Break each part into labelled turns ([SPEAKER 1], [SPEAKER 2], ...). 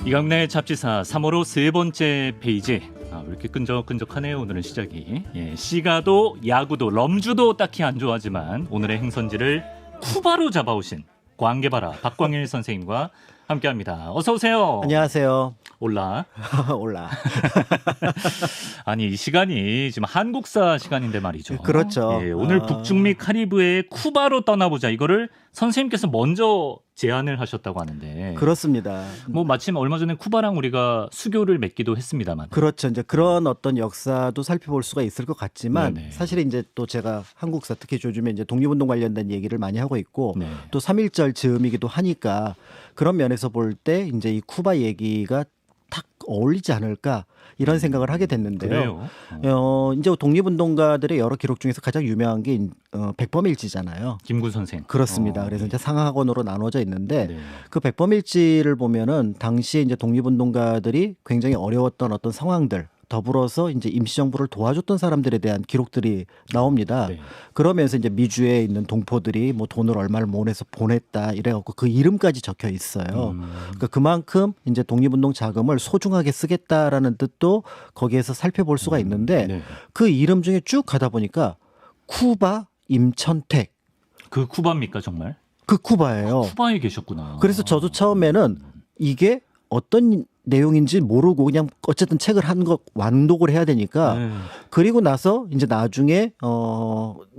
[SPEAKER 1] 이강래 잡지사 3월호 세 번째 페이지. 왜 이렇게 끈적끈적하네요. 오늘은 시작이. 시가도 야구도 럼주도 딱히 안 좋아하지만 오늘의 행선지를 쿠바로 잡아오신 광개바라 박광일 선생님과 함께합니다. 어서 오세요.
[SPEAKER 2] 안녕하세요.
[SPEAKER 1] 올라.
[SPEAKER 2] 올라.
[SPEAKER 1] 아니 이 시간이 지금 한국사 시간인데 말이죠.
[SPEAKER 2] 그렇죠.
[SPEAKER 1] 오늘 북중미 카리브해의 쿠바로 떠나보자. 이거를 선생님께서 먼저 제안을 하셨다고 하는데.
[SPEAKER 2] 그렇습니다.
[SPEAKER 1] 뭐 마침 얼마 전에 쿠바랑 우리가 수교를 맺기도 했습니다만.
[SPEAKER 2] 그렇죠. 이제 그런 어떤 역사도 살펴볼 수가 있을 것 같지만
[SPEAKER 1] 네네.
[SPEAKER 2] 사실 이제 또 제가 한국사 특히 요즘에 이제 독립운동 관련된 얘기를 많이 하고 있고
[SPEAKER 1] 네.
[SPEAKER 2] 또 3.1절 즈음이기도 하니까 그런 면에서 볼 때 이제 이 쿠바 얘기가 탁 어울리지 않을까 이런 생각을 하게 됐는데요.
[SPEAKER 1] 그래요.
[SPEAKER 2] 이제 독립운동가들의 여러 기록 중에서 가장 유명한 게 백범일지잖아요.
[SPEAKER 1] 김구 선생.
[SPEAKER 2] 그렇습니다. 그래서 이제 상하권으로 나눠져 있는데
[SPEAKER 1] 네.
[SPEAKER 2] 그 백범일지를 보면은 당시에 이제 독립운동가들이 굉장히 어려웠던 어떤 상황들 더불어서 이제 임시정부를 도와줬던 사람들에 대한 기록들이 나옵니다.
[SPEAKER 1] 네.
[SPEAKER 2] 그러면서 이제 미주에 있는 동포들이 뭐 돈을 얼마를 모내서 보냈다 이래갖고 그 이름까지 적혀 있어요. 그러니까 그만큼 이제 독립운동 자금을 소중하게 쓰겠다라는 뜻도 거기에서 살펴볼 수가 있는데
[SPEAKER 1] 네.
[SPEAKER 2] 그 이름 중에 쭉 가다 보니까 쿠바 임천택
[SPEAKER 1] 그 쿠바입니까 정말?
[SPEAKER 2] 그 쿠바예요.
[SPEAKER 1] 쿠바에 계셨구나.
[SPEAKER 2] 그래서 저도 처음에는 이게 어떤 내용인지 모르고 그냥 어쨌든 책을 한 거 완독을 해야 되니까
[SPEAKER 1] 네.
[SPEAKER 2] 그리고 나서 이제 나중에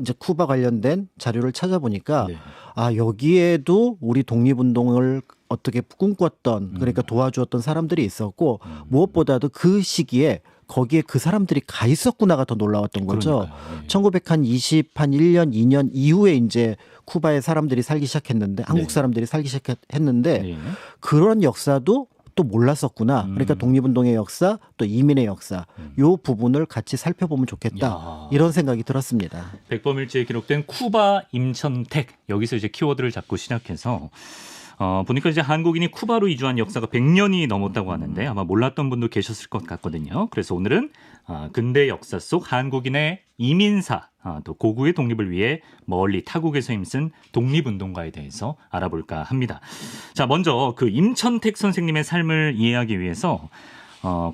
[SPEAKER 2] 이제 쿠바 관련된 자료를 찾아보니까
[SPEAKER 1] 네.
[SPEAKER 2] 아 여기에도 우리 독립운동을 어떻게 꿈꿨던 그러니까 도와주었던 사람들이 있었고 무엇보다도 그 시기에 거기에 그 사람들이 가 있었구나가 더 놀라웠던 거죠.
[SPEAKER 1] 그러니까요. 네.
[SPEAKER 2] 1921년 2년 이후에 이제 쿠바에 사람들이 살기 시작했는데 한국
[SPEAKER 1] 네.
[SPEAKER 2] 사람들이 살기 시작했는데
[SPEAKER 1] 네.
[SPEAKER 2] 그런 역사도 또 몰랐었구나. 그러니까 독립운동의 역사 또 이민의 역사 요 부분을 같이 살펴보면 좋겠다.
[SPEAKER 1] 야.
[SPEAKER 2] 이런 생각이 들었습니다.
[SPEAKER 1] 백범일지에 기록된 쿠바 임천택 여기서 이제 키워드를 잡고 시작해서 보니까 이제 한국인이 쿠바로 이주한 역사가 100년이 넘었다고 하는데 아마 몰랐던 분도 계셨을 것 같거든요. 그래서 오늘은 근대 역사 속 한국인의 이민사 또 고구의 독립을 위해 멀리 타국에서 힘쓴 독립운동가에 대해서 알아볼까 합니다. 자, 먼저 그 임천택 선생님의 삶을 이해하기 위해서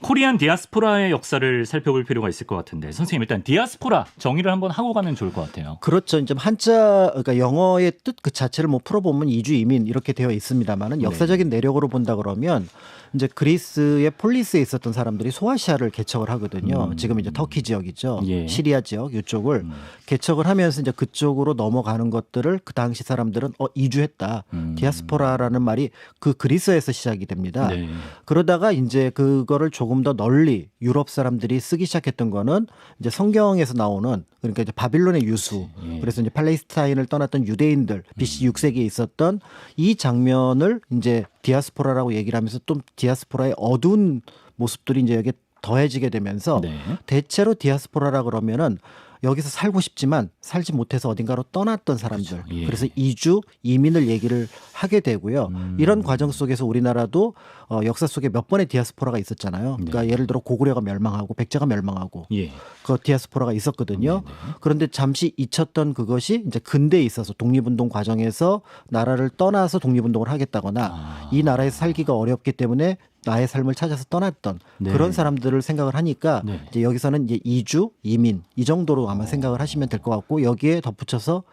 [SPEAKER 1] 코리안 디아스포라의 역사를 살펴볼 필요가 있을 것 같은데 선생님 일단 디아스포라 정의를 한번 하고 가면 좋을 것 같아요.
[SPEAKER 2] 그렇죠. 이제 한자 그러니까 영어의 뜻 그 자체를 뭐 풀어보면 이주 이민 이렇게 되어 있습니다만은 역사적인 내력으로 본다 그러면 이제 그리스의 폴리스에 있었던 사람들이 소아시아를 개척을 하거든요. 지금 이제 터키 지역이죠.
[SPEAKER 1] 예.
[SPEAKER 2] 시리아 지역 이쪽을 개척을 하면서 이제 그쪽으로 넘어가는 것들을 그 당시 사람들은 이주했다. 디아스포라라는 말이 그 그리스에서 시작이 됩니다.
[SPEAKER 1] 네.
[SPEAKER 2] 그러다가 이제 그거를 조금 더 널리 유럽 사람들이 쓰기 시작했던 거는 이제 성경에서 나오는 그러니까 이제 바빌론의 유수.
[SPEAKER 1] 예.
[SPEAKER 2] 그래서 이제 팔레스타인을 떠났던 유대인들 BC 6세기에 있었던 이 장면을 이제 디아스포라라고 얘기를 하면서 또 디아스포라의 어두운 모습들이 이제 여기에 더해지게 되면서
[SPEAKER 1] 네.
[SPEAKER 2] 대체로 디아스포라라 그러면은 여기서 살고 싶지만 살지 못해서 어딘가로 떠났던 사람들.
[SPEAKER 1] 그렇죠. 예.
[SPEAKER 2] 그래서 이주, 이민을 얘기를 하게 되고요. 이런 과정 속에서 우리나라도 역사 속에 몇 번의 디아스포라가 있었잖아요. 그러니까 예를 들어 고구려가 멸망하고 백제가 멸망하고
[SPEAKER 1] 예.
[SPEAKER 2] 그 디아스포라가 있었거든요.
[SPEAKER 1] 네네.
[SPEAKER 2] 그런데 잠시 잊혔던 그것이 이제 근대에 있어서 독립운동 과정에서 나라를 떠나서 독립운동을 하겠다거나 이 나라에서 살기가 어렵기 때문에 나의 삶을 찾아서 떠났던
[SPEAKER 1] 네.
[SPEAKER 2] 그런 사람들을 생각을 하니까
[SPEAKER 1] 네.
[SPEAKER 2] 이제 여기서는 이제 이주, 이민 이 정도로 아마 생각을 하시면 될 것 같고 여기에 덧붙여서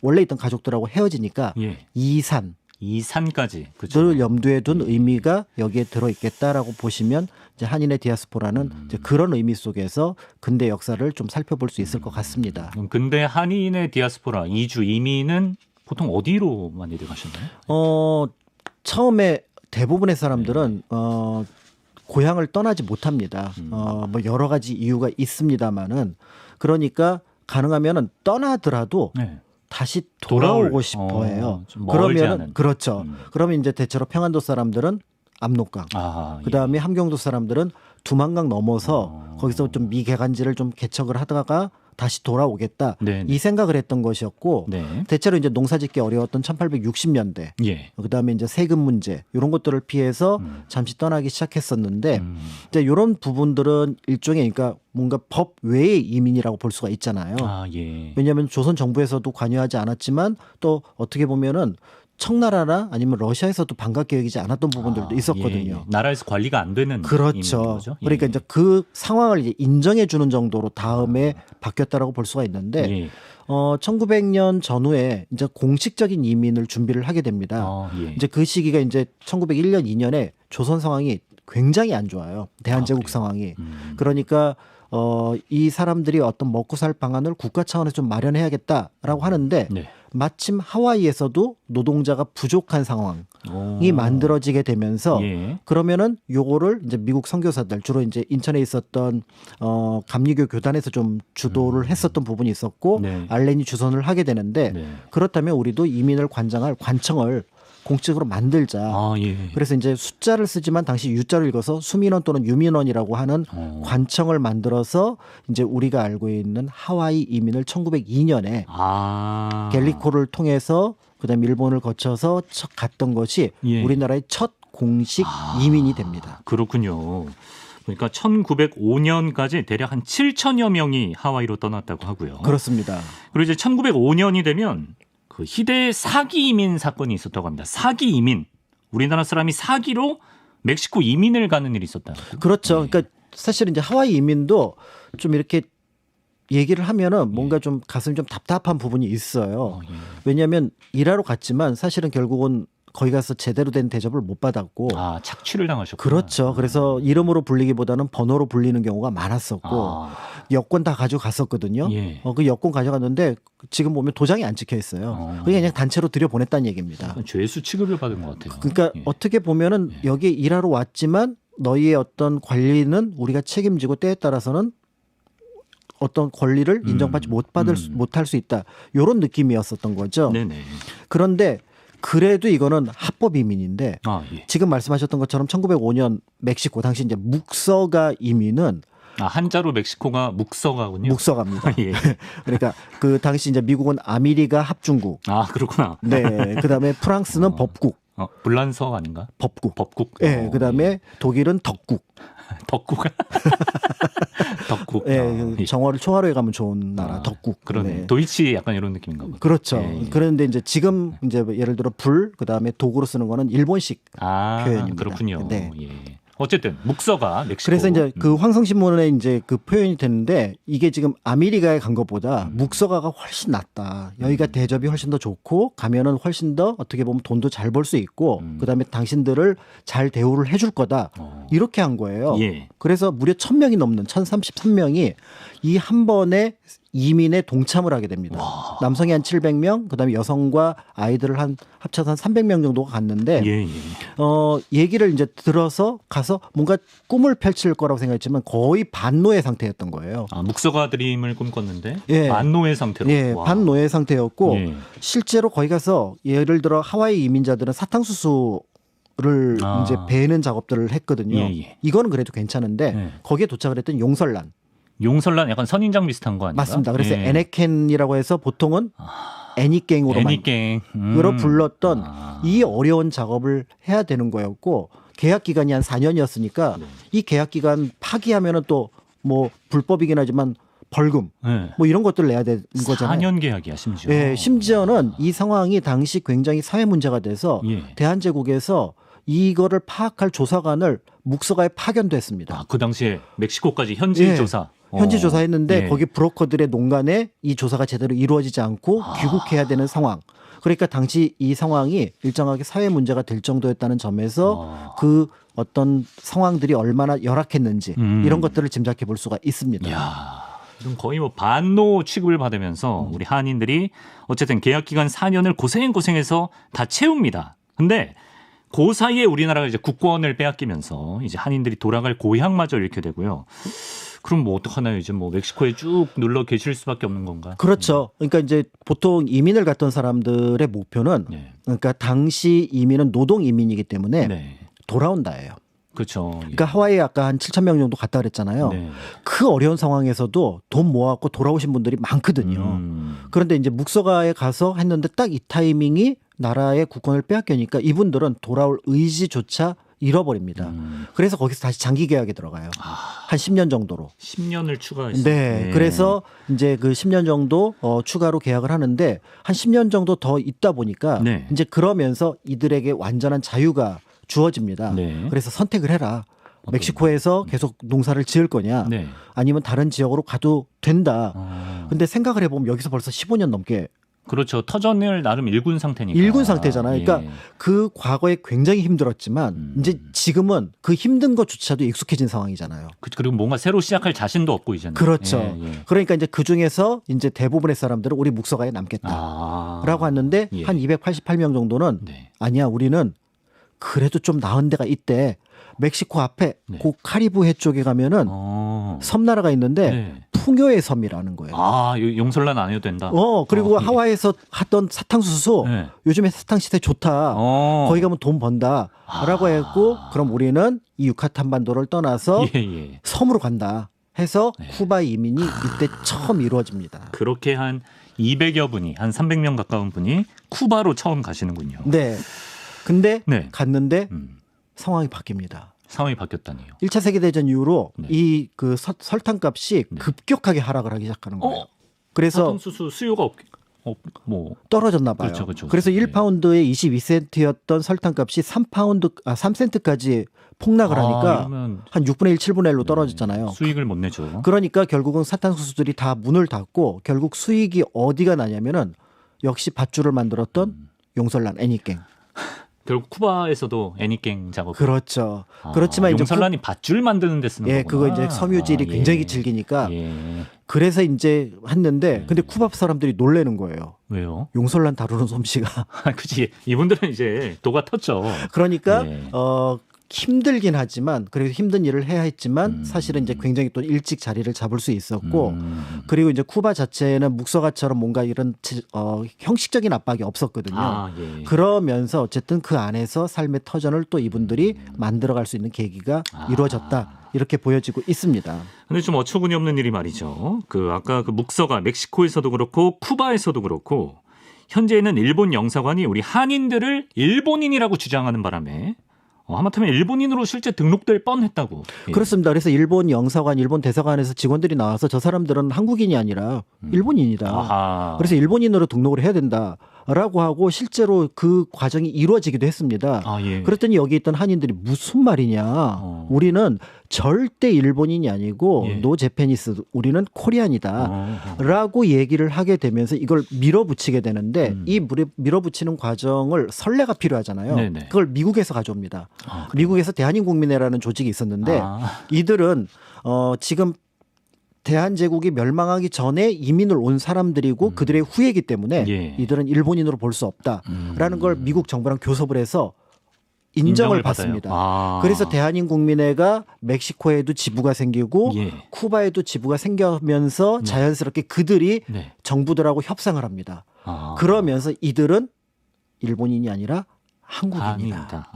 [SPEAKER 2] 원래 있던 가족들하고 헤어지니까
[SPEAKER 1] 예.
[SPEAKER 2] 이산
[SPEAKER 1] 이 산까지. 그렇죠.
[SPEAKER 2] 를 염두에 둔 의미가 여기에 들어 있겠다라고 보시면 이제 한인의 디아스포라는 이제 그런 의미 속에서 근대 역사를 좀 살펴볼 수 있을 것 같습니다.
[SPEAKER 1] 그럼 근대 한인의 디아스포라 이주 이민은 보통 어디로 많이들 가셨나요?
[SPEAKER 2] 처음에 대부분의 사람들은 고향을 떠나지 못합니다. 뭐 여러 가지 이유가 있습니다만은 그러니까 가능하면은 떠나더라도
[SPEAKER 1] 네.
[SPEAKER 2] 다시 돌아오고
[SPEAKER 1] 돌아올,
[SPEAKER 2] 싶어해요.
[SPEAKER 1] 좀 멀지
[SPEAKER 2] 그러면
[SPEAKER 1] 않은.
[SPEAKER 2] 그렇죠. 그러면 이제 대체로 평안도 사람들은 압록강, 그 다음에 함경도 사람들은 두만강 넘어서 거기서 좀 미개간지를 좀 개척을 하다가 다시 돌아오겠다
[SPEAKER 1] 네네.
[SPEAKER 2] 이 생각을 했던 것이었고
[SPEAKER 1] 네.
[SPEAKER 2] 대체로 이제 농사짓기 어려웠던 1860년대
[SPEAKER 1] 예.
[SPEAKER 2] 그다음에 이제 세금 문제 이런 것들을 피해서 잠시 떠나기 시작했었는데 이제 이런 부분들은 일종의 그러니까 뭔가 법 외의 이민이라고 볼 수가 있잖아요.
[SPEAKER 1] 예.
[SPEAKER 2] 왜냐하면 조선 정부에서도 관여하지 않았지만 또 어떻게 보면은 청나라나 아니면 러시아에서도 반갑게 여기지 않았던 부분들도 있었거든요.
[SPEAKER 1] 예. 나라에서 관리가 안 되는
[SPEAKER 2] 그렇죠.
[SPEAKER 1] 거죠? 예.
[SPEAKER 2] 그러니까 이제 그 상황을 이제 인정해 주는 정도로 다음에 바뀌었다라고 볼 수가 있는데
[SPEAKER 1] 예.
[SPEAKER 2] 1900년 전후에 이제 공식적인 이민을 준비를 하게 됩니다.
[SPEAKER 1] 예.
[SPEAKER 2] 이제 그 시기가 이제 1901년 2년에 조선 상황이 굉장히 안 좋아요. 대한제국
[SPEAKER 1] 그래요?
[SPEAKER 2] 상황이. 그러니까 이 사람들이 어떤 먹고 살 방안을 국가 차원에서 좀 마련해야겠다라고 하는데
[SPEAKER 1] 네.
[SPEAKER 2] 마침 하와이에서도 노동자가 부족한 상황이
[SPEAKER 1] 오.
[SPEAKER 2] 만들어지게 되면서
[SPEAKER 1] 예.
[SPEAKER 2] 그러면은 요거를 이제 미국 선교사들 주로 이제 인천에 있었던 감리교 교단에서 좀 주도를 했었던 부분이 있었고
[SPEAKER 1] 네.
[SPEAKER 2] 알렌이 주선을 하게 되는데
[SPEAKER 1] 네.
[SPEAKER 2] 그렇다면 우리도 이민을 관장할 관청을 공식으로 만들자.
[SPEAKER 1] 아, 예.
[SPEAKER 2] 그래서 이제 숫자를 쓰지만 당시 유자를 읽어서 수민원 또는 유민원이라고 하는 관청을 만들어서 이제 우리가 알고 있는 하와이 이민을 1902년에
[SPEAKER 1] 아.
[SPEAKER 2] 갤리코를 통해서 그다음에 일본을 거쳐서 갔던 것이
[SPEAKER 1] 예.
[SPEAKER 2] 우리나라의 첫 공식 이민이 됩니다.
[SPEAKER 1] 그렇군요. 그러니까 1905년까지 대략 한 7천여 명이 하와이로 떠났다고 하고요.
[SPEAKER 2] 그렇습니다.
[SPEAKER 1] 그리고 이제 1905년이 되면 그 희대의 사기 이민 사건이 있었다고 합니다. 사기 이민. 우리나라 사람이 사기로 멕시코 이민을 가는 일이 있었다.
[SPEAKER 2] 그렇죠. 그러니까 사실 이제 하와이 이민도 좀 이렇게 얘기를 하면은 뭔가 좀 가슴이 좀 답답한 부분이 있어요.
[SPEAKER 1] 예.
[SPEAKER 2] 왜냐하면 일하러 갔지만 사실은 결국은 거기 가서 제대로 된 대접을 못 받았고
[SPEAKER 1] 아, 착취를 당하셨구나.
[SPEAKER 2] 그렇죠. 그래서 이름으로 불리기보다는 번호로 불리는 경우가 많았었고
[SPEAKER 1] 아,
[SPEAKER 2] 여권 다 가져갔었거든요.
[SPEAKER 1] 예.
[SPEAKER 2] 그 여권 가져갔는데 지금 보면 도장이 안 찍혀 있어요. 그냥 단체로 들여보냈다는 얘기입니다.
[SPEAKER 1] 죄수 취급을 받은 것 같아요.
[SPEAKER 2] 그러니까
[SPEAKER 1] 예.
[SPEAKER 2] 어떻게 보면은 여기 일하러 왔지만 너희의 어떤 관리는 우리가 책임지고 때에 따라서는 어떤 권리를 인정받지 못할 수 있다. 이런 느낌이었었던 거죠.
[SPEAKER 1] 네네.
[SPEAKER 2] 그런데 그래도 이거는 합법 이민인데
[SPEAKER 1] 아, 예.
[SPEAKER 2] 지금 말씀하셨던 것처럼 1905년 멕시코 당시 이제 묵서가 이민은
[SPEAKER 1] 아, 한자로 멕시코가 묵서가군요.
[SPEAKER 2] 묵서가입니다.
[SPEAKER 1] 예.
[SPEAKER 2] 그러니까 그 당시 이제 미국은 아미리가 합중국,
[SPEAKER 1] 아, 그렇구나.
[SPEAKER 2] 네, 그다음에 프랑스는 법국,
[SPEAKER 1] 불란서 아닌가?
[SPEAKER 2] 법국,
[SPEAKER 1] 법국.
[SPEAKER 2] 네, 그다음에
[SPEAKER 1] 예.
[SPEAKER 2] 독일은 덕국.
[SPEAKER 1] 덕국. 덕국.
[SPEAKER 2] 예,
[SPEAKER 1] 예.
[SPEAKER 2] 정어를 총알로에 가면 좋은 나라 덕국.
[SPEAKER 1] 그러네.
[SPEAKER 2] 네.
[SPEAKER 1] 도이치 약간 이런 느낌인가 보다.
[SPEAKER 2] 그렇죠.
[SPEAKER 1] 예, 예.
[SPEAKER 2] 그런데 이제 지금 이제 예를 들어 불 그다음에 독으로 쓰는 거는 일본식
[SPEAKER 1] 아,
[SPEAKER 2] 표현입니다.
[SPEAKER 1] 그렇군요.
[SPEAKER 2] 네.
[SPEAKER 1] 예. 어쨌든 묵서가 멕시코.
[SPEAKER 2] 그래서 이제 그 황성신문에 이제 그 표현이 됐는데 이게 지금 아메리카에 간 것보다 묵서가가 훨씬 낫다. 여기가 대접이 훨씬 더 좋고 가면은 훨씬 더 어떻게 보면 돈도 잘 벌 수 있고 그다음에 당신들을 잘 대우를 해줄 거다. 이렇게 한 거예요.
[SPEAKER 1] 예.
[SPEAKER 2] 그래서 무려 1,000명이 넘는 1,033명이 이 한 번에 이민에 동참을 하게 됩니다. 남성이 한 700명, 그다음에 여성과 아이들을 한 합쳐서 한 300명 정도가 갔는데
[SPEAKER 1] 예, 예.
[SPEAKER 2] 얘기를 이제 들어서 가서 뭔가 꿈을 펼칠 거라고 생각했지만 거의 반노예 상태였던 거예요.
[SPEAKER 1] 아, 묵서가 드림을 꿈꿨는데
[SPEAKER 2] 예.
[SPEAKER 1] 반노예 상태로.
[SPEAKER 2] 예,
[SPEAKER 1] 와.
[SPEAKER 2] 반노예 상태였고
[SPEAKER 1] 예.
[SPEAKER 2] 실제로 거기 가서 예를 들어 하와이 이민자들은 사탕수수를
[SPEAKER 1] 아.
[SPEAKER 2] 이제 베는 작업들을 했거든요.
[SPEAKER 1] 예, 예.
[SPEAKER 2] 이거는 그래도 괜찮은데
[SPEAKER 1] 예.
[SPEAKER 2] 거기에 도착을 했던 용설란
[SPEAKER 1] 용설란 약간 선인장 비슷한 거 아닌가?
[SPEAKER 2] 맞습니다. 그래서
[SPEAKER 1] 예.
[SPEAKER 2] 애네켄이라고 해서 보통은 애니갱으로
[SPEAKER 1] 애니갱.
[SPEAKER 2] 그로 불렀던
[SPEAKER 1] 아.
[SPEAKER 2] 이 어려운 작업을 해야 되는 거였고 계약 기간이 한 4년이었으니까 이 계약 기간 파기하면은 또 뭐 불법이긴 하지만 벌금
[SPEAKER 1] 예.
[SPEAKER 2] 뭐 이런 것들을 내야 되는 거잖아요.
[SPEAKER 1] 4년 계약이야 심지어.
[SPEAKER 2] 예, 심지어는 이 상황이 당시 굉장히 사회 문제가 돼서
[SPEAKER 1] 예.
[SPEAKER 2] 대한제국에서 이거를 파악할 조사관을 묵서가에 파견됐습니다.
[SPEAKER 1] 아, 그 당시에 멕시코까지 현지
[SPEAKER 2] 예.
[SPEAKER 1] 조사.
[SPEAKER 2] 현지 조사했는데
[SPEAKER 1] 예.
[SPEAKER 2] 거기 브로커들의 농간에 이 조사가 제대로 이루어지지 않고 귀국해야 되는 상황. 그러니까 당시 이 상황이 일정하게 사회 문제가 될 정도였다는 점에서 그 어떤 상황들이 얼마나 열악했는지 이런 것들을 짐작해 볼 수가 있습니다.
[SPEAKER 1] 야, 이건 거의 뭐 반노 취급을 받으면서 우리 한인들이 어쨌든 계약 기간 4년을 고생해서 다 채웁니다. 근데 그 사이에 우리나라가 이제 국권을 빼앗기면서 이제 한인들이 돌아갈 고향마저 잃게 되고요. 그럼 뭐 어떡하나요? 이제 뭐 멕시코에 쭉 눌러 계실 수밖에 없는 건가?
[SPEAKER 2] 그렇죠. 그러니까 이제 보통 이민을 갔던 사람들의 목표는
[SPEAKER 1] 네.
[SPEAKER 2] 그러니까 당시 이민은 노동 이민이기 때문에
[SPEAKER 1] 네.
[SPEAKER 2] 돌아온다예요.
[SPEAKER 1] 그렇죠.
[SPEAKER 2] 그러니까 하와이에 아까 한 7,000명 정도 갔다 그랬잖아요.
[SPEAKER 1] 네.
[SPEAKER 2] 그 어려운 상황에서도 돈 모아갖고 돌아오신 분들이 많거든요. 그런데 이제 묵서가에 가서 했는데 딱 이 타이밍이 나라의 국권을 빼앗기니까 이분들은 돌아올 의지조차 잃어버립니다. 그래서 거기서 다시 장기 계약에 들어가요. 한 10년 정도로.
[SPEAKER 1] 10년을 추가했어요.
[SPEAKER 2] 네. 그래서 이제 그 10년 정도 추가로 계약을 하는데 한 10년 정도 더 있다 보니까
[SPEAKER 1] 네.
[SPEAKER 2] 이제 그러면서 이들에게 완전한 자유가 주어집니다.
[SPEAKER 1] 네.
[SPEAKER 2] 그래서 선택을 해라. 멕시코에서 계속 농사를 지을 거냐
[SPEAKER 1] 네.
[SPEAKER 2] 아니면 다른 지역으로 가도 된다. 근데 생각을 해보면 여기서 벌써 15년 넘게
[SPEAKER 1] 그렇죠. 터전을 나름 일군 상태니까.
[SPEAKER 2] 일군 상태잖아요.
[SPEAKER 1] 예.
[SPEAKER 2] 그러니까 그 과거에 굉장히 힘들었지만 이제 지금은 그 힘든 것조차도 익숙해진 상황이잖아요.
[SPEAKER 1] 그리고 뭔가 새로 시작할 자신도 없고 이제는.
[SPEAKER 2] 그렇죠.
[SPEAKER 1] 예, 예.
[SPEAKER 2] 그러니까 이제 그 중에서 이제 대부분의 사람들은 우리 묵서가에 남겠다라고 했는데
[SPEAKER 1] 예.
[SPEAKER 2] 한 288명 정도는
[SPEAKER 1] 네.
[SPEAKER 2] 아니야 우리는 그래도 좀 나은 데가 있대. 멕시코 앞에
[SPEAKER 1] 네.
[SPEAKER 2] 그 카리브해 쪽에 가면은 섬나라가 있는데
[SPEAKER 1] 네.
[SPEAKER 2] 풍요의 섬이라는 거예요.
[SPEAKER 1] 용설란 안 해도 된다.
[SPEAKER 2] 그리고
[SPEAKER 1] 예.
[SPEAKER 2] 하와이에서 하던 사탕수수
[SPEAKER 1] 네.
[SPEAKER 2] 요즘에 사탕시대 좋다. 거기 가면 돈 번다. 라고 했고 그럼 우리는 이 유카탄 반도를 떠나서
[SPEAKER 1] 예, 예.
[SPEAKER 2] 섬으로 간다 해서
[SPEAKER 1] 네.
[SPEAKER 2] 쿠바 이민이 이때 처음 이루어집니다.
[SPEAKER 1] 그렇게 한 200여 분이 한 300명 가까운 분이 쿠바로 처음 가시는군요.
[SPEAKER 2] 네. 근데
[SPEAKER 1] 네.
[SPEAKER 2] 갔는데
[SPEAKER 1] 음,
[SPEAKER 2] 상황이 바뀝니다.
[SPEAKER 1] 상황이 바뀌었다니요.
[SPEAKER 2] 1차 세계대전 이후로
[SPEAKER 1] 네.
[SPEAKER 2] 이 그 설탕값이
[SPEAKER 1] 네.
[SPEAKER 2] 급격하게 하락을 하기 시작하는 거예요. 그래서
[SPEAKER 1] 사탕수수 수요가 뭐
[SPEAKER 2] 떨어졌나 봐요.
[SPEAKER 1] 그렇죠, 그렇죠.
[SPEAKER 2] 그래서
[SPEAKER 1] 네.
[SPEAKER 2] 1파운드에 22센트였던 설탕값이 3센트까지 폭락을 하니까
[SPEAKER 1] 이러면
[SPEAKER 2] 한 6분의 1, 7분의 1로 떨어졌잖아요.
[SPEAKER 1] 수익을 못 내죠.
[SPEAKER 2] 그러니까 결국은 사탕수수들이 다 문을 닫고 결국 수익이 어디가 나냐면은 역시 밧줄을 만들었던 용설란 애니깽.
[SPEAKER 1] 결국 쿠바에서도 애니깽 작업.
[SPEAKER 2] 그렇죠. 그렇지만 이제
[SPEAKER 1] 용설란이 밧줄 만드는 데 쓰는
[SPEAKER 2] 예,
[SPEAKER 1] 거구나.
[SPEAKER 2] 그거 이제 섬유질이
[SPEAKER 1] 예.
[SPEAKER 2] 굉장히 질기니까
[SPEAKER 1] 예.
[SPEAKER 2] 그래서 이제 했는데 근데 쿠바 사람들이 놀래는 거예요.
[SPEAKER 1] 왜요?
[SPEAKER 2] 용설란 다루는 솜씨가.
[SPEAKER 1] 그치. 이분들은 이제 도가 텄죠.
[SPEAKER 2] 그러니까
[SPEAKER 1] 예.
[SPEAKER 2] 힘들긴 하지만 그래도 힘든 일을 해야 했지만 사실은 이제 굉장히 또 일찍 자리를 잡을 수 있었고 그리고 이제 쿠바 자체는 묵서가처럼 뭔가 이런 형식적인 압박이 없었거든요.
[SPEAKER 1] 예.
[SPEAKER 2] 그러면서 어쨌든 그 안에서 삶의 터전을 또 이분들이 만들어갈 수 있는 계기가 이루어졌다. 이렇게 보여지고 있습니다.
[SPEAKER 1] 근데 좀 어처구니 없는 일이 말이죠. 아까 그 묵서가 멕시코에서도 그렇고 쿠바에서도 그렇고 현재는 일본 영사관이 우리 한인들을 일본인이라고 주장하는 바람에 하마터면 일본인으로 실제 등록될 뻔했다고. 예.
[SPEAKER 2] 그렇습니다. 그래서 일본 영사관, 일본 대사관에서 직원들이 나와서 저 사람들은 한국인이 아니라 일본인이다.
[SPEAKER 1] 아하.
[SPEAKER 2] 그래서 일본인으로 등록을 해야 된다라고 하고 실제로 그 과정이 이루어지기도 했습니다.
[SPEAKER 1] 예.
[SPEAKER 2] 그랬더니 여기 있던 한인들이 무슨 말이냐. 우리는 절대 일본인이 아니고
[SPEAKER 1] 예.
[SPEAKER 2] 노 제페니스 우리는 코리안이다. 라고 얘기를 하게 되면서 이걸 밀어붙이게 되는데 이 밀어붙이는 과정을 선례가 필요하잖아요.
[SPEAKER 1] 네네.
[SPEAKER 2] 그걸 미국에서 가져옵니다. 미국에서 대한인국민회라는 조직이 있었는데 이들은 지금 대한제국이 멸망하기 전에 이민을 온 사람들이고 그들의 후예이기 때문에
[SPEAKER 1] 예.
[SPEAKER 2] 이들은 일본인으로 볼 수 없다라는 걸 미국 정부랑 교섭을 해서 인정을 받습니다. 그래서 대한인국민회가 멕시코에도 지부가 생기고
[SPEAKER 1] 예.
[SPEAKER 2] 쿠바에도 지부가 생기면서 자연스럽게 그들이
[SPEAKER 1] 네.
[SPEAKER 2] 정부들하고 협상을 합니다. 그러면서 이들은 일본인이 아니라 한국인이다.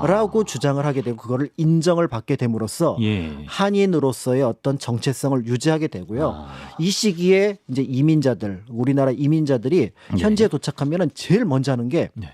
[SPEAKER 2] 라고 주장을 하게 되고 그거를 인정을 받게 됨으로써
[SPEAKER 1] 예.
[SPEAKER 2] 한인으로서의 어떤 정체성을 유지하게 되고요. 이 시기에 이제 이민자들, 우리나라 이민자들이 현지에 도착하면은 제일 먼저 하는 게
[SPEAKER 1] 네.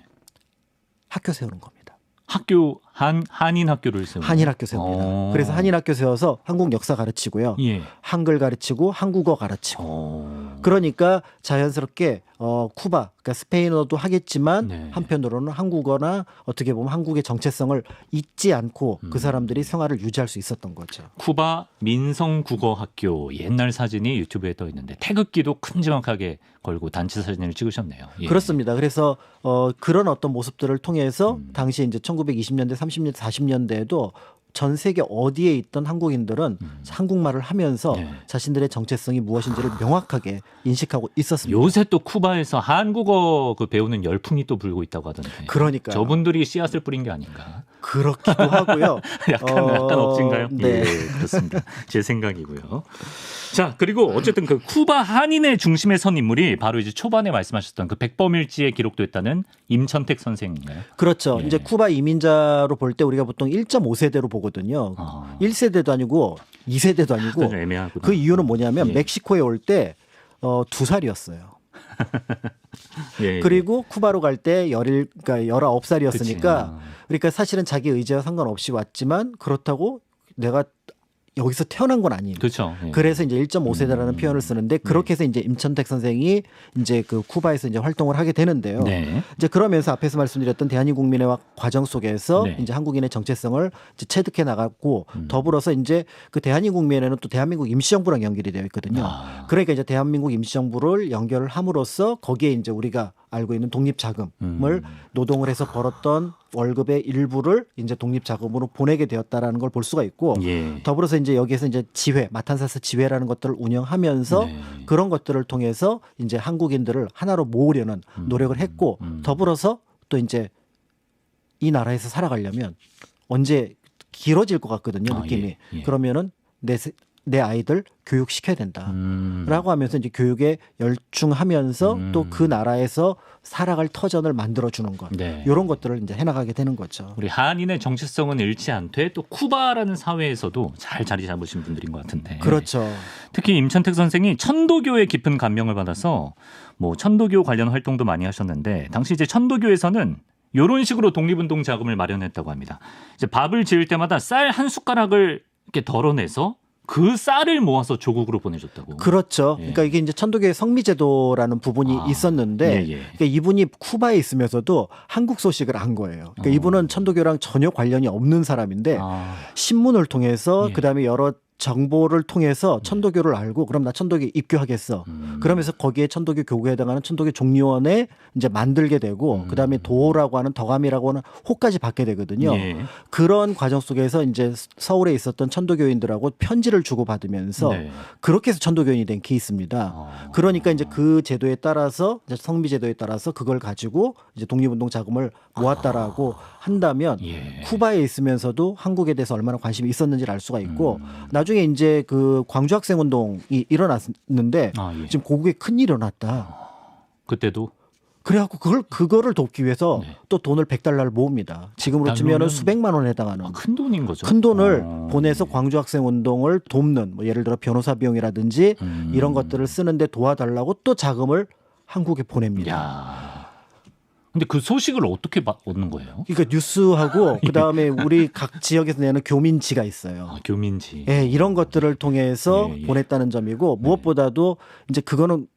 [SPEAKER 2] 학교 세우는 겁니다.
[SPEAKER 1] 학교 한인 학교를 세우는
[SPEAKER 2] 한인 학교 세웁니다. 그래서 한인 학교 세워서 한국 역사 가르치고요.
[SPEAKER 1] 예.
[SPEAKER 2] 한글 가르치고 한국어 가르치고. 그러니까 자연스럽게 쿠바, 그러니까 스페인어도 하겠지만
[SPEAKER 1] 네.
[SPEAKER 2] 한편으로는 한국어나 어떻게 보면 한국의 정체성을 잊지 않고 그 사람들이 생활을 유지할 수 있었던 거죠.
[SPEAKER 1] 쿠바 민성국어학교 옛날 사진이 유튜브에 떠 있는데 태극기도 큼지막하게 걸고 단체 사진을 찍으셨네요. 예.
[SPEAKER 2] 그렇습니다. 그래서 그런 어떤 모습들을 통해서 당시 이제 1920년대, 30년대, 40년대에도 전 세계 어디에 있던 한국인들은 한국말을 하면서
[SPEAKER 1] 네.
[SPEAKER 2] 자신들의 정체성이 무엇인지를 명확하게 인식하고 있었습니다.
[SPEAKER 1] 요새 또 쿠바에서 한국어 배우는 열풍이 또 불고 있다고 하던데.
[SPEAKER 2] 그러니까요.
[SPEAKER 1] 저분들이 씨앗을 뿌린 게 아닌가.
[SPEAKER 2] 그렇기도 하고요.
[SPEAKER 1] 약간 억진가요?
[SPEAKER 2] 네.
[SPEAKER 1] 예, 그렇습니다. 제 생각이고요. 자, 그리고 어쨌든 그 쿠바 한인의 중심에 선 인물이 바로 이제 초반에 말씀하셨던 그 백범일지에 기록됐다는 임천택 선생인가요?
[SPEAKER 2] 그렇죠.
[SPEAKER 1] 예.
[SPEAKER 2] 이제 쿠바 이민자로 볼 때 우리가 보통 1.5세대로 보거든요. 1세대도 아니고 2세대도 아니고
[SPEAKER 1] 좀 애매하구나.
[SPEAKER 2] 그 이유는 뭐냐면
[SPEAKER 1] 예.
[SPEAKER 2] 멕시코에 올 때 2살이었어요.
[SPEAKER 1] 예, 예.
[SPEAKER 2] 그리고 쿠바로 갈 때 그러니까 19살이었으니까 그러니까 사실은 자기 의지와 상관없이 왔지만 그렇다고 내가 여기서 태어난 건 아닌.
[SPEAKER 1] 그렇죠. 예.
[SPEAKER 2] 그래서 이제 1.5세대라는 표현을 쓰는데 그렇게 해서 이제 임천택 선생이 이제 그 쿠바에서 이제 활동을 하게 되는데요.
[SPEAKER 1] 네.
[SPEAKER 2] 이제 그러면서 앞에서 말씀드렸던 대한민국민의 과정 속에서
[SPEAKER 1] 네.
[SPEAKER 2] 이제 한국인의 정체성을 이제 체득해 나갔고 더불어서 이제 그 대한민국민에는 또 대한민국 임시정부랑 연결이 되어 있거든요.
[SPEAKER 1] 아.
[SPEAKER 2] 그러니까 이제 대한민국 임시정부를 연결을 함으로써 거기에 이제 우리가 알고 있는 독립자금을 노동을 해서 벌었던 월급의 일부를 이제 독립자금으로 보내게 되었다라는 걸 볼 수가 있고
[SPEAKER 1] 예.
[SPEAKER 2] 더불어서 이제 여기에서 이제 지회, 마탄사스 지회라는 것들을 운영하면서
[SPEAKER 1] 네.
[SPEAKER 2] 그런 것들을 통해서 이제 한국인들을 하나로 모으려는 노력을 했고 더불어서 또 이제 이 나라에서 살아가려면 언제 길어질 것 같거든요,
[SPEAKER 1] 아,
[SPEAKER 2] 느낌이.
[SPEAKER 1] 예, 예.
[SPEAKER 2] 그러면은 내 아이들 교육시켜야 된다. 라고 하면서 이제 교육에 열중하면서 또 그 나라에서 살아갈 터전을 만들어주는 것.
[SPEAKER 1] 네.
[SPEAKER 2] 이런 것들을 이제 해나가게 되는 거죠.
[SPEAKER 1] 우리 한인의 정체성은 잃지 않되 또 쿠바라는 사회에서도 잘 자리 잡으신 분들인 것 같은데.
[SPEAKER 2] 그렇죠.
[SPEAKER 1] 특히 임천택 선생이 천도교에 깊은 감명을 받아서 뭐 천도교 관련 활동도 많이 하셨는데 당시 이제 천도교에서는 이런 식으로 독립운동 자금을 마련했다고 합니다. 이제 밥을 지을 때마다 쌀 한 숟가락을 이렇게 덜어내서 그 쌀을 모아서 조국으로 보내줬다고.
[SPEAKER 2] 그렇죠.
[SPEAKER 1] 예.
[SPEAKER 2] 그러니까 이게 이제 천도교의 성미제도라는 부분이 있었는데
[SPEAKER 1] 예, 예.
[SPEAKER 2] 그러니까 이분이 쿠바에 있으면서도 한국 소식을 안 거예요. 그러니까 이분은 천도교랑 전혀 관련이 없는 사람인데
[SPEAKER 1] 아,
[SPEAKER 2] 신문을 통해서
[SPEAKER 1] 예.
[SPEAKER 2] 그다음에 여러 정보를 통해서 천도교를 알고 그럼 나 천도교 입교하겠어. 그러면서 거기에 천도교 교구에 해당하는 천도교 종려원에 이제 만들게 되고 그다음에 도라고 하는 덕암이라고 하는 호까지 받게 되거든요.
[SPEAKER 1] 예.
[SPEAKER 2] 그런 과정 속에서 이제 서울에 있었던 천도교인들하고 편지를 주고받으면서
[SPEAKER 1] 네.
[SPEAKER 2] 그렇게 해서 천도교인이 된 케이스입니다. 그러니까 이제 그 제도에 따라서 이제 성비제도에 따라서 그걸 가지고 이제 독립운동 자금을 모았다라고 한다면
[SPEAKER 1] 예.
[SPEAKER 2] 쿠바에 있으면서도 한국에 대해서 얼마나 관심이 있었는지를 알 수가 있고 나중에 이제 그 광주 학생 운동이 일어났는데
[SPEAKER 1] 아, 예.
[SPEAKER 2] 지금 고국에 큰일이 일어났다.
[SPEAKER 1] 그때도
[SPEAKER 2] 그래갖고 그거를 돕기 위해서
[SPEAKER 1] 네.
[SPEAKER 2] 또 돈을 100달러를 모읍니다. 지금으로 치면은
[SPEAKER 1] 달러면
[SPEAKER 2] 수백만 원에 해당하는
[SPEAKER 1] 큰 돈인 거죠.
[SPEAKER 2] 큰 돈을
[SPEAKER 1] 어.
[SPEAKER 2] 보내서 광주 학생 운동을 돕는 뭐 예를 들어 변호사 비용이라든지 이런 것들을 쓰는데 도와달라고 또 자금을 한국에 보냅니다.
[SPEAKER 1] 야. 근데 그 소식을 어떻게 얻는 거예요?
[SPEAKER 2] 그러니까 뉴스하고 그다음에 우리 각 지역에서 내는 교민지가 있어요.
[SPEAKER 1] 아, 교민지.
[SPEAKER 2] 예, 이런 것들을 통해서
[SPEAKER 1] 예, 예.
[SPEAKER 2] 보냈다는 점이고 무엇보다도 이제 그거는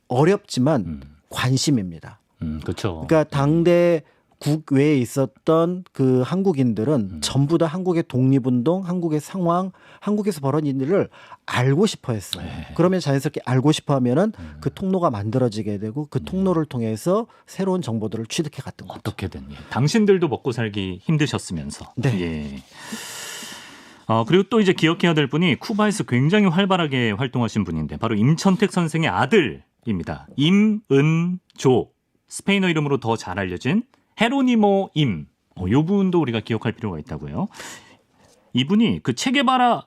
[SPEAKER 2] 어렵지만 관심입니다.
[SPEAKER 1] 그렇죠.
[SPEAKER 2] 그러니까 당대 국외에 있었던 그 한국인들은 전부 다 한국의 독립운동, 한국의 상황, 한국에서 벌어진 일을 알고 싶어 했어요.
[SPEAKER 1] 네.
[SPEAKER 2] 그러면 자연스럽게 알고 싶어 하면은 그 통로가 만들어지게 되고 그 통로를 통해서 새로운 정보들을 취득해 갔던 거죠.
[SPEAKER 1] 어떻게든 예. 당신들도 먹고 살기 힘드셨으면서.
[SPEAKER 2] 네.
[SPEAKER 1] 예. 그리고 또 이제 기억해야 될 분이 쿠바에서 굉장히 활발하게 활동하신 분인데 바로 임천택 선생의 아들입니다. 임은조. 스페인어 이름으로 더 잘 알려진 헤로니모 임. 이 분도 우리가 기억할 필요가 있다고요. 이분이 그 체게바라인가요?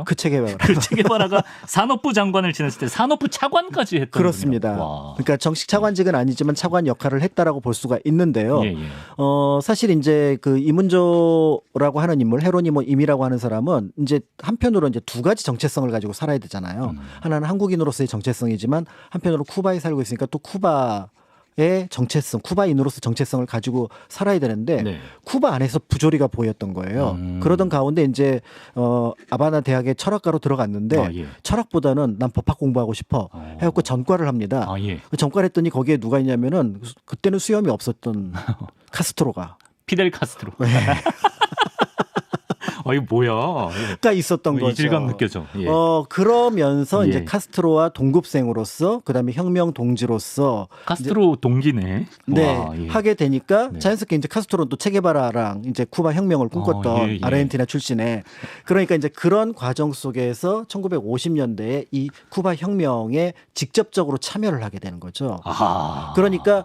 [SPEAKER 2] 그 책에 봐요.
[SPEAKER 1] 그 체게바라가 산업부 장관을 지냈을 때 산업부 차관까지 했던
[SPEAKER 2] 그렇습니다.
[SPEAKER 1] 분이요. 와.
[SPEAKER 2] 그러니까 정식 차관직은 아니지만 차관 역할을 했다라고 볼 수가 있는데요.
[SPEAKER 1] 예, 예.
[SPEAKER 2] 사실 이제 그 이문조라고 하는 인물, 헤로니모 임이라고 하는 사람은 이제 한편으로 이제 두 가지 정체성을 가지고 살아야 되잖아요. 하나는 한국인으로서의 정체성이지만 한편으로 쿠바에 살고 있으니까 또 쿠바의 정체성, 쿠바인으로서 정체성을 가지고 살아야 되는데
[SPEAKER 1] 네.
[SPEAKER 2] 쿠바 안에서 부조리가 보였던 거예요. 그러던 가운데 이제 아바나 대학의 철학과로 들어갔는데
[SPEAKER 1] 아, 예.
[SPEAKER 2] 철학보다는 난 법학 공부하고 싶어 해갖고 전과를 합니다.
[SPEAKER 1] 아, 예.
[SPEAKER 2] 그 전과를 했더니 거기에 누가 있냐면은 그때는 수염이 없었던 카스트로가
[SPEAKER 1] 피델 카스트로. 이거 뭐야?
[SPEAKER 2] 가 있었던 거죠.
[SPEAKER 1] 이질감 느껴져. 예.
[SPEAKER 2] 그러면서
[SPEAKER 1] 예.
[SPEAKER 2] 이제 카스트로와 동급생으로서 그다음에 혁명 동지로서
[SPEAKER 1] 카스트로 동기네.
[SPEAKER 2] 네,
[SPEAKER 1] 와, 예.
[SPEAKER 2] 하게 되니까
[SPEAKER 1] 네.
[SPEAKER 2] 자연스럽게 이제 카스트로는 또 체게바라랑 이제 쿠바 혁명을 꿈꿨던
[SPEAKER 1] 예, 예.
[SPEAKER 2] 아르헨티나 출신의 그러니까 이제 그런 과정 속에서 1950년대에 이 쿠바 혁명에 직접적으로 참여를 하게 되는 거죠.
[SPEAKER 1] 아하.
[SPEAKER 2] 그러니까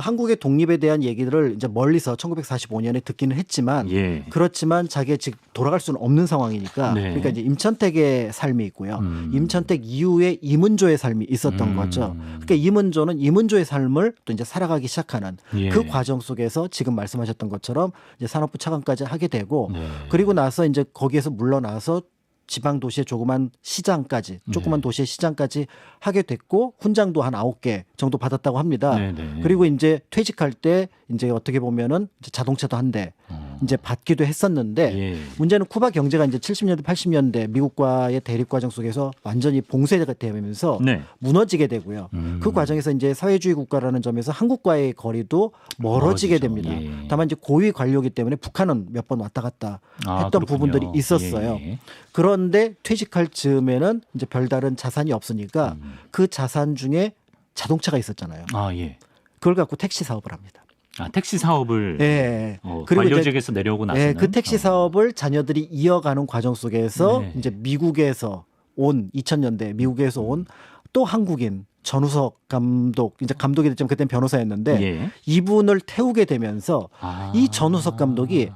[SPEAKER 2] 한국의 독립에 대한 얘기들을 이제 멀리서 1945년에 듣기는 했지만
[SPEAKER 1] 예.
[SPEAKER 2] 그렇지만 자기가 지금 돌아갈 수는 없는 상황이니까
[SPEAKER 1] 네.
[SPEAKER 2] 그러니까 이제 임천택의 삶이 있고요. 임천택 이후에 이문조의 삶이 있었던 거죠. 그러니까 이문조는 이문조의 삶을 또 이제 살아가기 시작하는
[SPEAKER 1] 예.
[SPEAKER 2] 그 과정 속에서 지금 말씀하셨던 것처럼 이제 산업부 차관까지 하게 되고
[SPEAKER 1] 네.
[SPEAKER 2] 그리고 나서 이제 거기에서 물러나서 지방 도시의 조그만 시장까지 조그만 도시의 시장까지 하게 됐고 훈장도 한 9개 정도 받았다고 합니다.
[SPEAKER 1] 네네.
[SPEAKER 2] 그리고 이제 퇴직할 때 이제 어떻게 보면은 이제 자동차도 한 대 이제 받기도 했었는데
[SPEAKER 1] 예.
[SPEAKER 2] 문제는 쿠바 경제가 이제 70년대 80년대 미국과의 대립 과정 속에서 완전히 봉쇄가 되면서
[SPEAKER 1] 네.
[SPEAKER 2] 무너지게 되고요. 그 과정에서 이제 사회주의 국가라는 점에서 한국과의 거리도 멀어지게
[SPEAKER 1] 멀어지죠.
[SPEAKER 2] 됩니다.
[SPEAKER 1] 예.
[SPEAKER 2] 다만 이제 고위 관료이기 때문에 북한은 몇 번 왔다 갔다 했던
[SPEAKER 1] 그렇군요.
[SPEAKER 2] 부분들이 있었어요.
[SPEAKER 1] 예.
[SPEAKER 2] 그런데 퇴직할 즈음에는 이제 별다른 자산이 없으니까 그 자산 중에 자동차가 있었잖아요.
[SPEAKER 1] 예.
[SPEAKER 2] 그걸 갖고 택시 사업을 합니다.
[SPEAKER 1] 택시 사업을
[SPEAKER 2] 예. 그리고 이제
[SPEAKER 1] 관료직에서 내려오고 나서는
[SPEAKER 2] 그 택시 사업을 자녀들이 이어가는 과정 속에서
[SPEAKER 1] 네.
[SPEAKER 2] 이제 미국에서 온 2000년대 미국에서 온 또 한국인 전우석 감독 이제 감독이 됐지만 그때는 변호사였는데
[SPEAKER 1] 예.
[SPEAKER 2] 이분을 태우게 되면서 이 전우석 감독이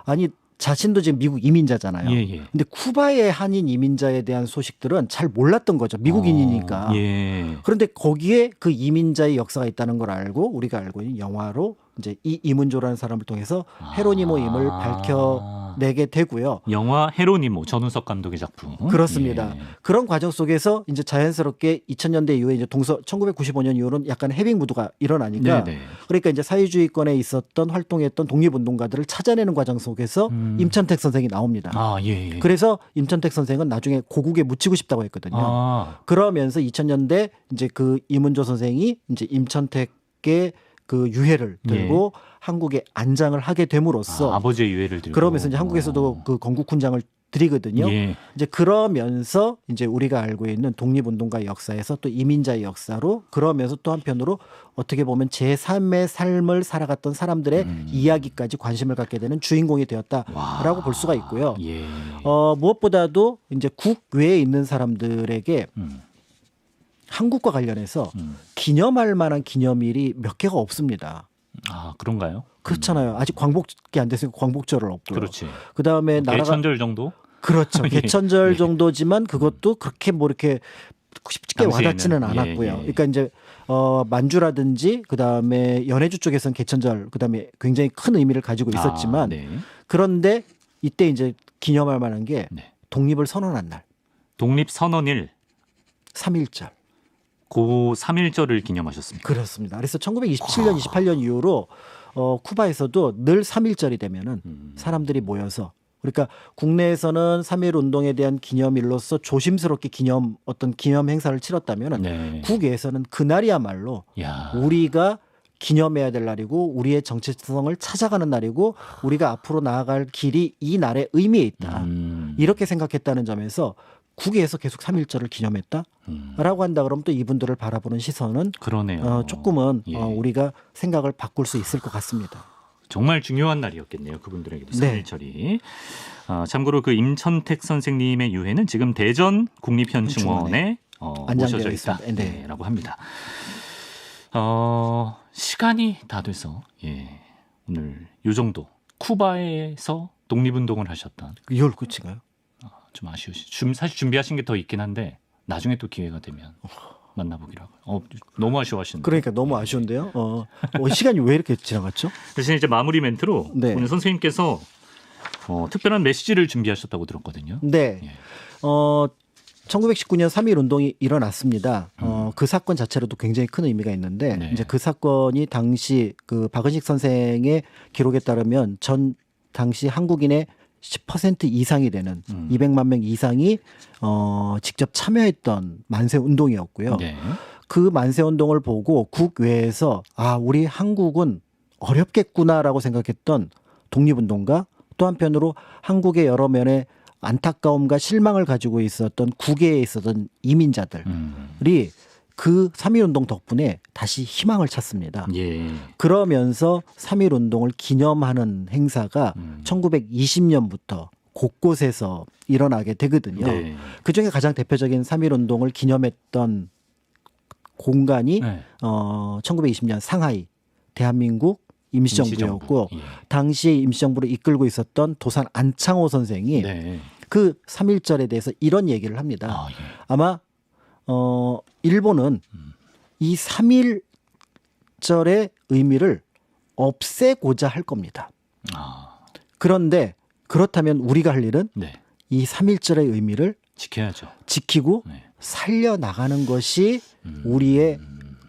[SPEAKER 2] 아니 자신도 지금 미국 이민자잖아요.
[SPEAKER 1] 예.
[SPEAKER 2] 근데 쿠바의 한인 이민자에 대한 소식들은 잘 몰랐던 거죠. 미국인이니까.
[SPEAKER 1] 예.
[SPEAKER 2] 그런데 거기에 그 이민자의 역사가 있다는 걸 알고 우리가 알고 있는 영화로 이제 이 이문조라는 사람을 통해서 헤로니모임을 밝혀내게 되고요.
[SPEAKER 1] 영화 헤로니모 전우석 감독의 작품.
[SPEAKER 2] 그렇습니다.
[SPEAKER 1] 예.
[SPEAKER 2] 그런 과정 속에서 이제 자연스럽게 2000년대 이후에 이제 1995년 이후로는 약간 해빙 무드가 일어나니까
[SPEAKER 1] 네네.
[SPEAKER 2] 그러니까 이제 사회주의권에 있었던 활동했던 독립운동가들을 찾아내는 과정 속에서 임천택 선생이 나옵니다.
[SPEAKER 1] 예.
[SPEAKER 2] 그래서 임천택 선생은 나중에 고국에 묻히고 싶다고 했거든요. 그러면서 2000년대 이제 그 이문조 선생이 이제 임천택의 그 유해를 들고 한국에 안장을 하게 됨으로써
[SPEAKER 1] 아버지의 유해를 들고
[SPEAKER 2] 그러면서 이제 한국에서도 그 건국 훈장을 드리거든요.
[SPEAKER 1] 예.
[SPEAKER 2] 이제 그러면서 이제 우리가 알고 있는 독립운동가 역사에서 또 이민자의 역사로 그러면서 또 한편으로 어떻게 보면 제3의 삶을 살아갔던 사람들의 이야기까지 관심을 갖게 되는 주인공이 되었다라고 볼 수가 있고요.
[SPEAKER 1] 예.
[SPEAKER 2] 무엇보다도 이제 국외에 있는 사람들에게 한국과 관련해서 기념할 만한 기념일이 몇 개가 없습니다.
[SPEAKER 1] 그런가요?
[SPEAKER 2] 그렇잖아요. 아직 광복이 안 됐으니까 광복절을 없고요.
[SPEAKER 1] 그렇지.
[SPEAKER 2] 그다음에 나라가
[SPEAKER 1] 개천절 정도?
[SPEAKER 2] 그렇죠.
[SPEAKER 1] 예.
[SPEAKER 2] 개천절 정도지만 그것도 그렇게 뭐 이렇게 쉽게
[SPEAKER 1] 당시에는.
[SPEAKER 2] 와닿지는 않았고요.
[SPEAKER 1] 예.
[SPEAKER 2] 그러니까 이제 만주라든지 그다음에 연해주 쪽에서는 개천절 그다음에 굉장히 큰 의미를 가지고 있었지만
[SPEAKER 1] 네.
[SPEAKER 2] 그런데 이때 이제 기념할 만한 게
[SPEAKER 1] 네.
[SPEAKER 2] 독립을 선언한 날
[SPEAKER 1] 독립선언일
[SPEAKER 2] 3.1절.
[SPEAKER 1] 고 3.1절을 기념하셨습니다.
[SPEAKER 2] 그렇습니다. 그래서 1927년, 28년 이후로 쿠바에서도 늘 3.1절이 되면은 사람들이 모여서 그러니까 국내에서는 3.1 운동에 대한 기념일로서 조심스럽게 어떤 기념 행사를 치렀다면은
[SPEAKER 1] 네.
[SPEAKER 2] 국외에서는 그날이야말로
[SPEAKER 1] 야.
[SPEAKER 2] 우리가 기념해야 될 날이고 우리의 정체성을 찾아가는 날이고 우리가 앞으로 나아갈 길이 이 날의 의미에 있다. 이렇게 생각했다는 점에서 국외에서 계속 3.1절을 기념했다라고 한다 그러면 또 이분들을 바라보는 시선은
[SPEAKER 1] 그러네요.
[SPEAKER 2] 조금은
[SPEAKER 1] 예.
[SPEAKER 2] 우리가 생각을 바꿀 수 있을 것 같습니다.
[SPEAKER 1] 정말 중요한 날이었겠네요. 그분들에게도
[SPEAKER 2] 네.
[SPEAKER 1] 3.1절이. 참고로 그 임천택 선생님의 유해는 지금 대전 국립현충원에
[SPEAKER 2] 안장되어
[SPEAKER 1] 모셔져
[SPEAKER 2] 있습니다. 네.
[SPEAKER 1] 있다라고 합니다. 시간이 다 돼서 오늘 요 정도 쿠바에서 독립운동을 하셨던
[SPEAKER 2] 6월 끝인가요?
[SPEAKER 1] 좀 아쉬우시. 사실 준비하신 게 더 있긴 한데 나중에 또 기회가 되면 만나보기로 하고요. 너무 아쉬워하시는데.
[SPEAKER 2] 그러니까 너무 아쉬운데요. 시간이 왜 이렇게 지나갔죠?
[SPEAKER 1] 대신 이제 마무리 멘트로
[SPEAKER 2] 네.
[SPEAKER 1] 오늘 선생님께서 특별한 메시지를 준비하셨다고 들었거든요.
[SPEAKER 2] 네.
[SPEAKER 1] 예.
[SPEAKER 2] 1919년 3.1 운동이 일어났습니다. 그 사건 자체로도 굉장히 큰 의미가 있는데
[SPEAKER 1] 네.
[SPEAKER 2] 이제 그 사건이 당시 그 박은식 선생의 기록에 따르면 당시 한국인의 10% 이상이 되는 200만 명 이상이 직접 참여했던 만세 운동이었고요.
[SPEAKER 1] 네.
[SPEAKER 2] 그 만세 운동을 보고 국외에서 우리 한국은 어렵겠구나라고 생각했던 독립운동가 또 한편으로 한국의 여러 면의 안타까움과 실망을 가지고 있었던 국외에 있었던 이민자들이 그 3.1운동 덕분에 다시 희망을 찾습니다.
[SPEAKER 1] 예.
[SPEAKER 2] 그러면서 3.1운동을 기념하는 행사가 1920년부터 곳곳에서 일어나게 되거든요.
[SPEAKER 1] 네.
[SPEAKER 2] 그중에 가장 대표적인 3.1운동을 기념했던 공간이
[SPEAKER 1] 네.
[SPEAKER 2] 1920년 상하이 대한민국 임시정부였고
[SPEAKER 1] 예.
[SPEAKER 2] 당시에 임시정부를 이끌고 있었던 도산 안창호 선생이
[SPEAKER 1] 네.
[SPEAKER 2] 그 3.1절에 대해서 이런 얘기를 합니다.
[SPEAKER 1] 예.
[SPEAKER 2] 아마 일본은 이 3.1절의 의미를 없애고자 할 겁니다. 그런데 그렇다면 우리가 할 일은
[SPEAKER 1] 네.
[SPEAKER 2] 이 3.1절의 의미를
[SPEAKER 1] 지켜야죠.
[SPEAKER 2] 지키고
[SPEAKER 1] 네.
[SPEAKER 2] 살려나가는 것이 우리의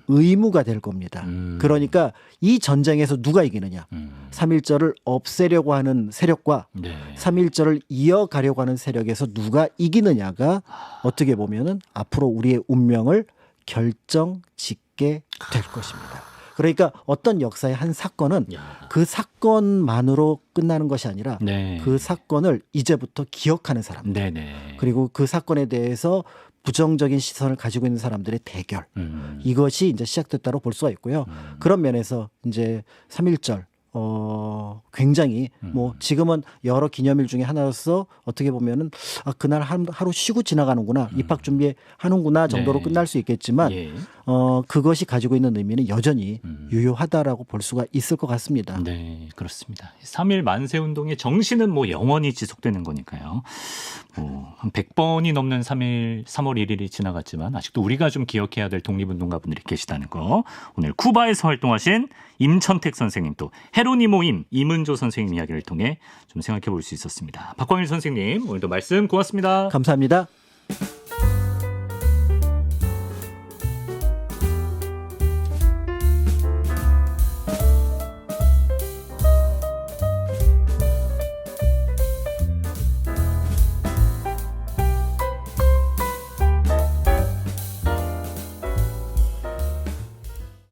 [SPEAKER 2] 의무가 될 겁니다. 그러니까 이 전쟁에서 누가 이기느냐. 3.1절을 없애려고 하는 세력과
[SPEAKER 1] 네.
[SPEAKER 2] 3.1절을 이어가려고 하는 세력에서 누가 이기느냐가 어떻게 보면은 앞으로 우리의 운명을 결정짓게 될 것입니다. 그러니까 어떤 역사의 한 사건은
[SPEAKER 1] 야.
[SPEAKER 2] 그 사건만으로 끝나는 것이 아니라
[SPEAKER 1] 네.
[SPEAKER 2] 그 사건을 이제부터 기억하는 사람,
[SPEAKER 1] 네네.
[SPEAKER 2] 그리고 그 사건에 대해서 부정적인 시선을 가지고 있는 사람들의 대결, 이것이 이제 시작됐다고 볼 수가 있고요. 그런 면에서 이제 3.1절 굉장히 뭐 지금은 여러 기념일 중에 하나로서 어떻게 보면은 아, 그날 하루 쉬고 지나가는구나, 입학 준비하는구나 정도로
[SPEAKER 1] 네.
[SPEAKER 2] 끝날 수 있겠지만
[SPEAKER 1] 예.
[SPEAKER 2] 그것이 가지고 있는 의미는 여전히 유효하다라고 볼 수가 있을 것 같습니다.
[SPEAKER 1] 네, 그렇습니다. 3.1 만세 운동의 정신은 뭐 영원히 지속되는 거니까요. 한 100번이 넘는 3월 1일이 지나갔지만 아직도 우리가 좀 기억해야 될 독립운동가분들이 계시다는 거. 오늘 쿠바에서 활동하신 임천택 선생님, 또 헤로니모임 이문조 선생님 이야기를 통해 좀 생각해 볼 수 있었습니다. 박광일 선생님, 오늘도 말씀 고맙습니다.
[SPEAKER 2] 감사합니다.